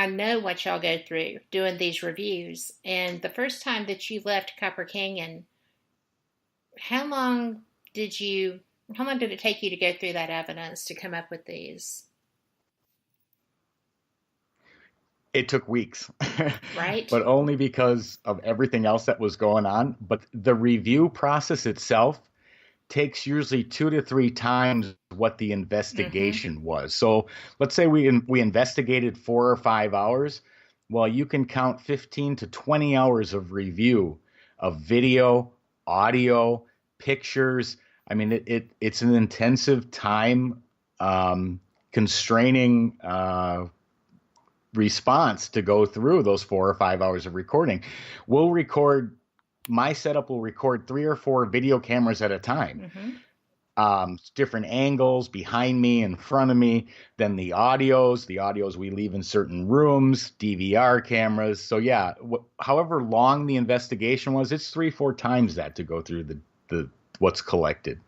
I know what y'all go through doing these reviews. And the first time that you left Copper Canyon, how long did you, how long did it take you to go through that evidence to come up with these? It took weeks, Right? but only because of everything else that was going on. But the review process itself takes usually 2 to 3 times what the Mm-hmm. investigation was. So let's say we investigated 4 or 5 hours. Well, you can count 15 to 20 hours of review of video, audio, pictures. I mean, it's an intensive time constraining response to go through those 4 or 5 hours of recording. We'll record, my setup will record 3 or 4 video cameras at a time, Mm-hmm. different angles behind me, in front of me, then the audios we leave in certain rooms, DVR cameras. So yeah, however long the investigation was, it's 3, 4 times that to go through the what's collected.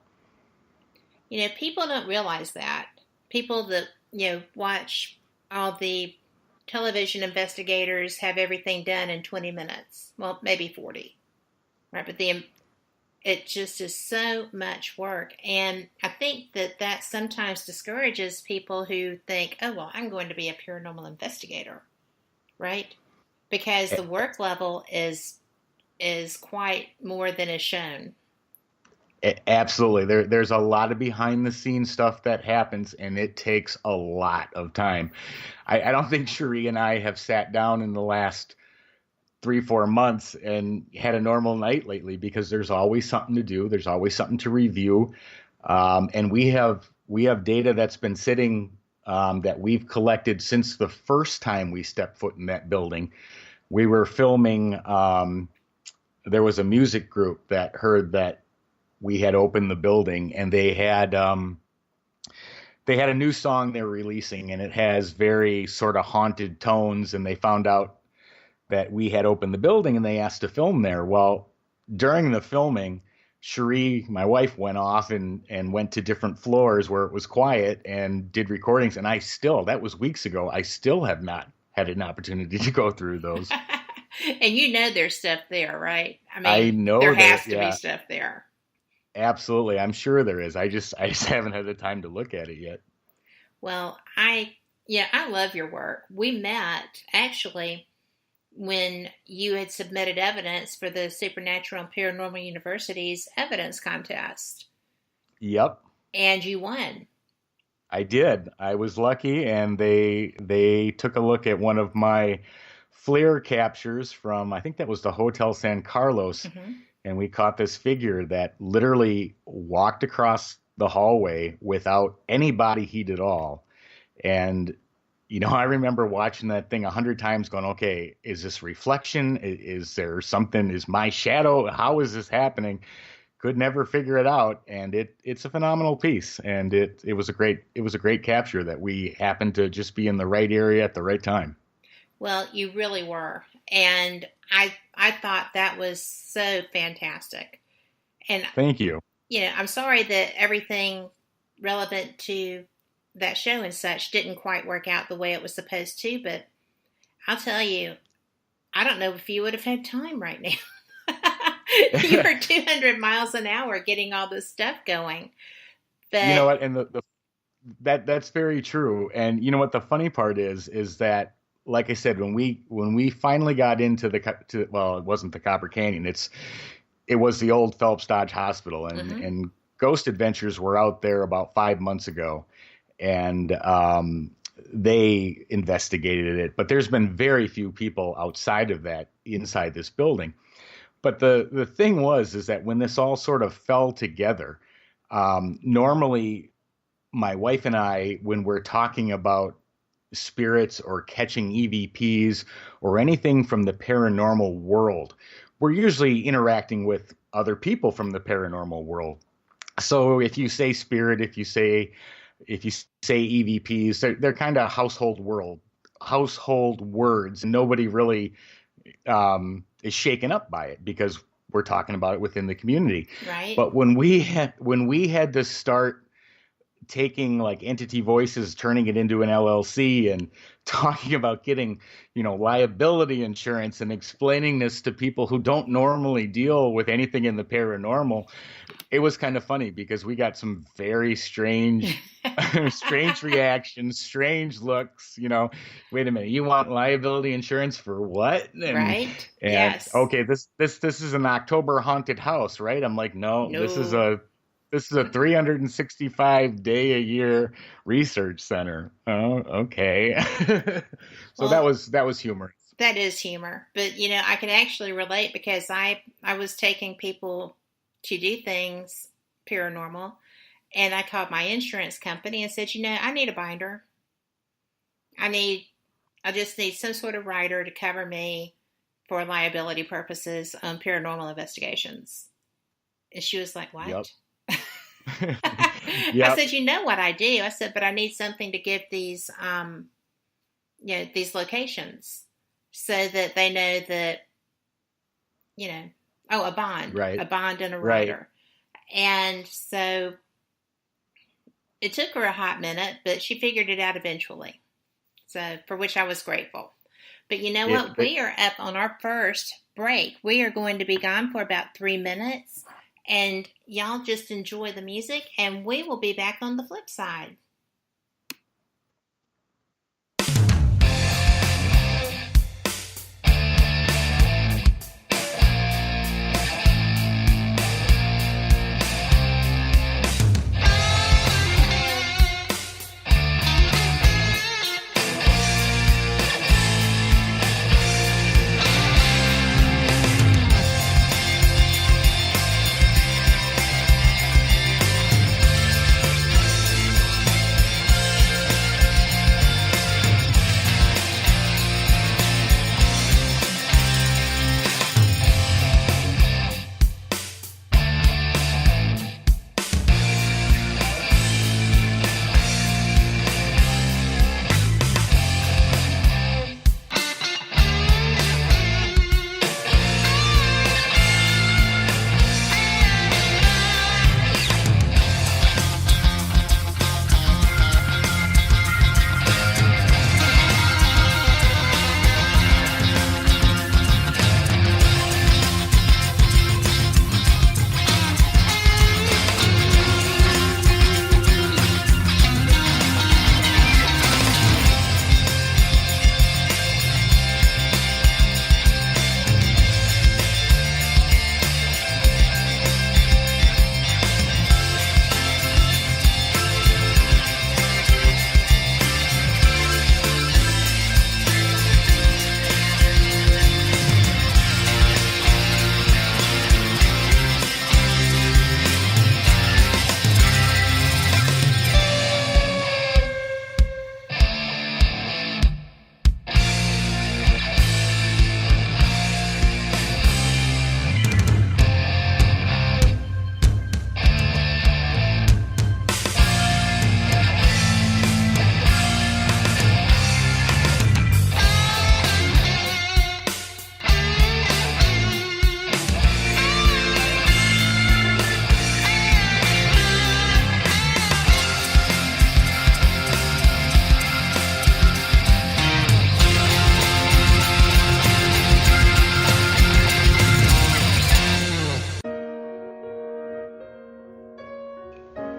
People don't realize that. People that, watch all the television investigators have everything done in 20 minutes. Well, maybe 40, right? But it just is so much work. And I think that sometimes discourages people who think, oh, well, I'm going to be a paranormal investigator, right? Because the work level is quite more than is shown. Absolutely. There's a lot of behind the scenes stuff that happens, and it takes a lot of time. I don't think Cherie and I have sat down in the last 3, 4 months and had a normal night lately because there's always something to do. There's always something to review. And we have data that's been sitting, that we've collected since the first time we stepped foot in that building. We were filming. There was a music group that heard that we had opened the building, and they had a new song they were releasing, and it has very sort of haunted tones. And they found out that we had opened the building, and they asked to film there. Well, during the filming, Cherie, my wife, went off and went to different floors where it was quiet and did recordings. And that was weeks ago, I still have not had an opportunity to go through those. And there's stuff there, right? I I mean, there know there, has to be yeah, stuff there. absolutely. I'm sure there is. I just haven't had the time to look at it yet. Well, I love your work. We met actually when you had submitted evidence for the Supernatural and Paranormal University's evidence contest, Yep. and you won. I did. I was lucky, and they took a look at one of my FLIR captures from, I think that was the Hotel San Carlos, Hmm. and we caught this figure that literally walked across the hallway without any body heat at all. And I remember watching that thing 100 times, going, "Okay, is this reflection? Is there something? Is my shadow? How is this happening?" Could never figure it out, and it's a phenomenal piece, and it was a great capture that we happened to just be in the right area at the right time. Well, you really were, and I thought that was so fantastic. And Thank you. I'm sorry that everything relevant to that show and such didn't quite work out the way it was supposed to, but I'll tell you, I don't know if you would have had time right now. You were 200 miles an hour getting all this stuff going. You know But, what? And that's very true. And you know what the funny part is that, like I said, when we finally got into well, it wasn't the Copper Canyon. It was the old Phelps Dodge Hospital, and mhm, and Ghost Adventures were out there about 5 months ago, and they investigated it. But there's been very few people outside of that inside this building. But the thing was is that when this all sort of fell together, normally my wife and I, when we're talking about spirits or catching EVPs or anything from the paranormal world, we're usually interacting with other people from the paranormal world. So if you say spirit, if you say EVPs, they're kind of household words, and nobody really is shaken up by it because we're talking about it within the community. right? But when we had to start taking like Entity Voices, turning it into an LLC, and talking about getting, liability insurance, and explaining this to people who don't normally deal with anything in the paranormal. It was kind of funny because we got some very strange, strange reactions, strange looks. Wait a minute, you want liability insurance for what? Right? And Yes. okay, this is an October haunted house, right? I'm like, no, No. this is a 365-day a year research center. Oh, okay. So Well, that was humorous. that is humor, but I can actually relate because I was taking people to do things paranormal, and I called my insurance company and said, I need a binder. I need I just need some sort of rider to cover me for liability purposes on paranormal investigations. And she was like, Yep. "What?" I Yep. said, "You know what I do?" I said, "But I need something to give these these locations so that they know that, you know, oh, Right. a bond and a Right. rider." And so it took her a hot minute, but she figured it out eventually. So, for which I was grateful. But you know what? But We are up on our first break. We are going to be gone for about 3 minutes. And y'all just enjoy the music, and we will be back on the flip side.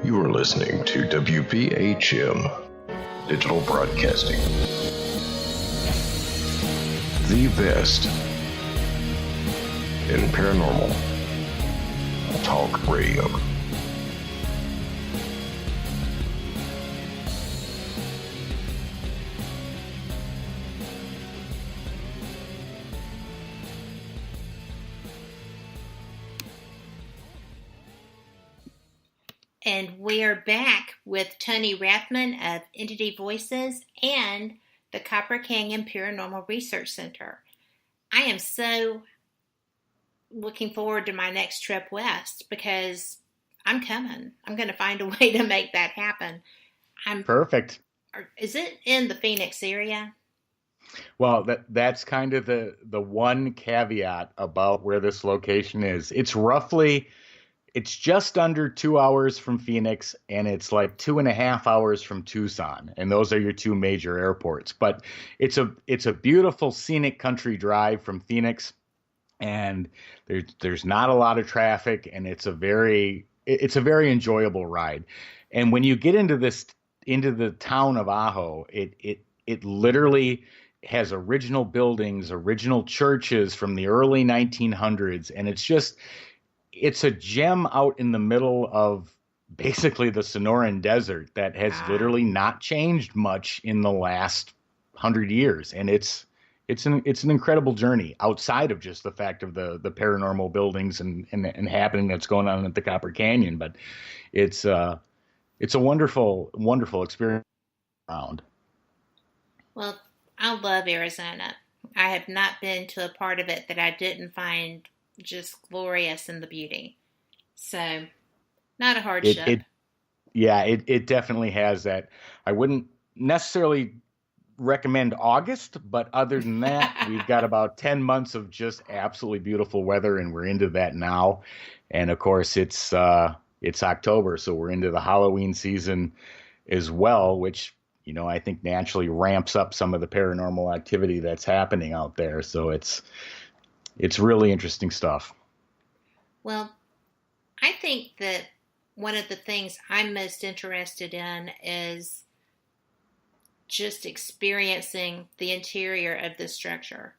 You are listening to WPHM Digital Broadcasting. The best in paranormal talk radio. And we are back with Tony Rathman of Entity Voices and the Copper Canyon Paranormal Research Center. I am so looking forward to my next trip west because I'm coming. I'm going to find a way to make that happen. Perfect. Is it in the Phoenix area? Well, that's kind of the one caveat about where this location is. It's roughly It's just under 2 hours from Phoenix, and it's like 2.5 hours from Tucson, and those are your two major airports. But it's a beautiful scenic country drive from Phoenix, and there's not a lot of traffic, and it's a very enjoyable ride. And when you get into the town of Ajo, it literally has original buildings, original churches from the early 1900s, and it's a gem out in the middle of basically the Sonoran Desert that has Ah, literally not changed much in the last 100 years, and it's an incredible journey outside of just the fact of the paranormal buildings and happening that's going on at the Copper Canyon, but it's it's a wonderful experience around. well, I love Arizona. I have not been to a part of it that I didn't find just glorious in the beauty. So, not a It hardship. it Yeah, it definitely has that. I wouldn't necessarily recommend August, but other than that, we've got about 10 months of just absolutely beautiful weather, and we're into that now. And of course, it's October, so we're into the Halloween season as well, which I think naturally ramps up some of the paranormal activity that's happening out there. So it's really interesting stuff. Well, I think that one of the things I'm most interested in is just experiencing the interior of this structure.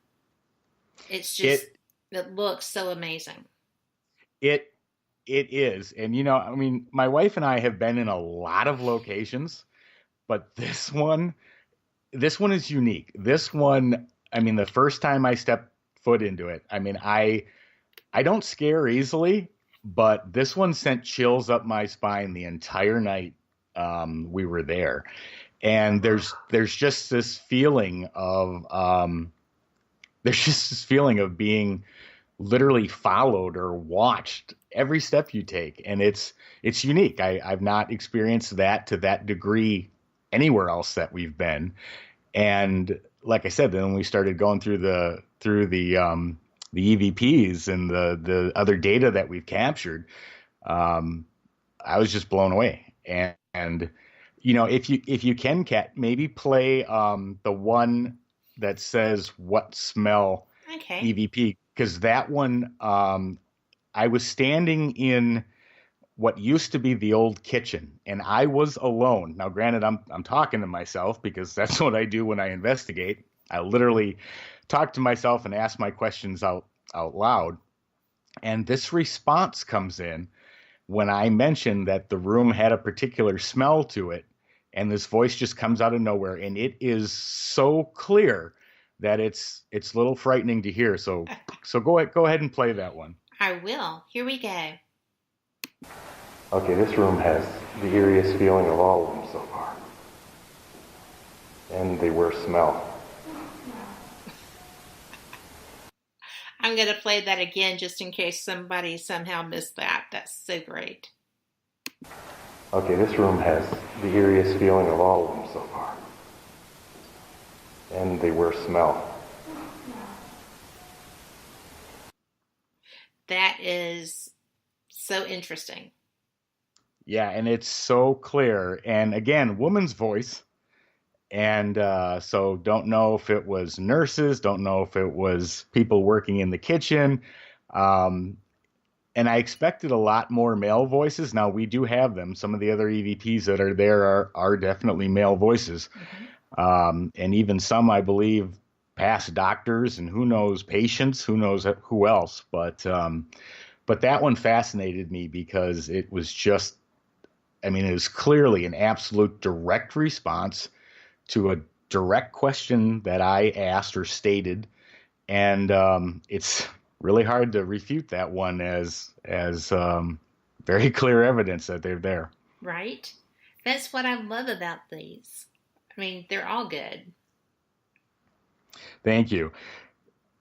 It's just, It it looks so amazing. it it is. And I mean, my wife and I have been in a lot of locations, but this one is unique. This one, I mean, the first time I stepped foot into it, I mean, I don't scare easily, but this one sent chills up my spine the entire night we were there. And there's just this feeling of being literally followed or watched every step you take, and it's unique. I've not experienced that to that degree anywhere else that we've been. And like I said, then when we started going through the EVPs and the other data that we've captured, um, I was just blown away. And if you can, Kat, maybe play the one that says "What smell?" Okay. EVP, because that one, I was standing in what used to be the old kitchen, and I was alone. Now, granted, I'm talking to myself because that's what I do when I investigate. I literally talk to myself and ask my questions out loud. And this response comes in when I mention that the room had a particular smell to it, and this voice just comes out of nowhere, and it is so clear that it's a little frightening to hear. So go ahead and play that one. I will. Here we go. Okay, this room has the eeriest feeling of all of them so far. And the worst smell. I'm going to play that again just in case somebody somehow missed that. That's so great. Okay, this room has the eeriest feeling of all of them so far. And the worst smell. That is so interesting. Yeah, and it's so clear. And again, woman's voice. And so don't know if it was nurses, don't know if it was people working in the kitchen. Um, and I expected a lot more male voices. Now we do have them. Some of the other EVPs that are there are definitely male voices. Hmm. And even some, I believe, past doctors and who knows patients, who knows who else. But that one fascinated me because it was just, I mean, it was clearly an absolute direct response to a direct question that I asked or stated, and it's really hard to refute that one as very clear evidence that they're there. Right? That's what I love about these. I mean, they're all good. Thank you.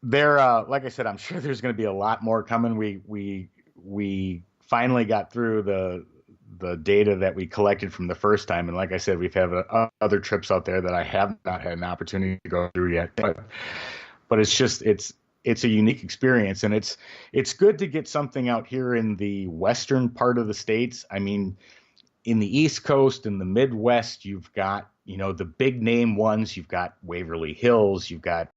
Like I said, I'm sure there's going to be a lot more coming. We finally got through the data that we collected from the first time, and like I said, we've had other trips out there that I have not had an opportunity to go through yet. But it's it's a unique experience, and it's good to get something out here in the western part of the states. I mean, in the East Coast and the Midwest, you've got, the big name ones. You've got Waverly Hills, you've got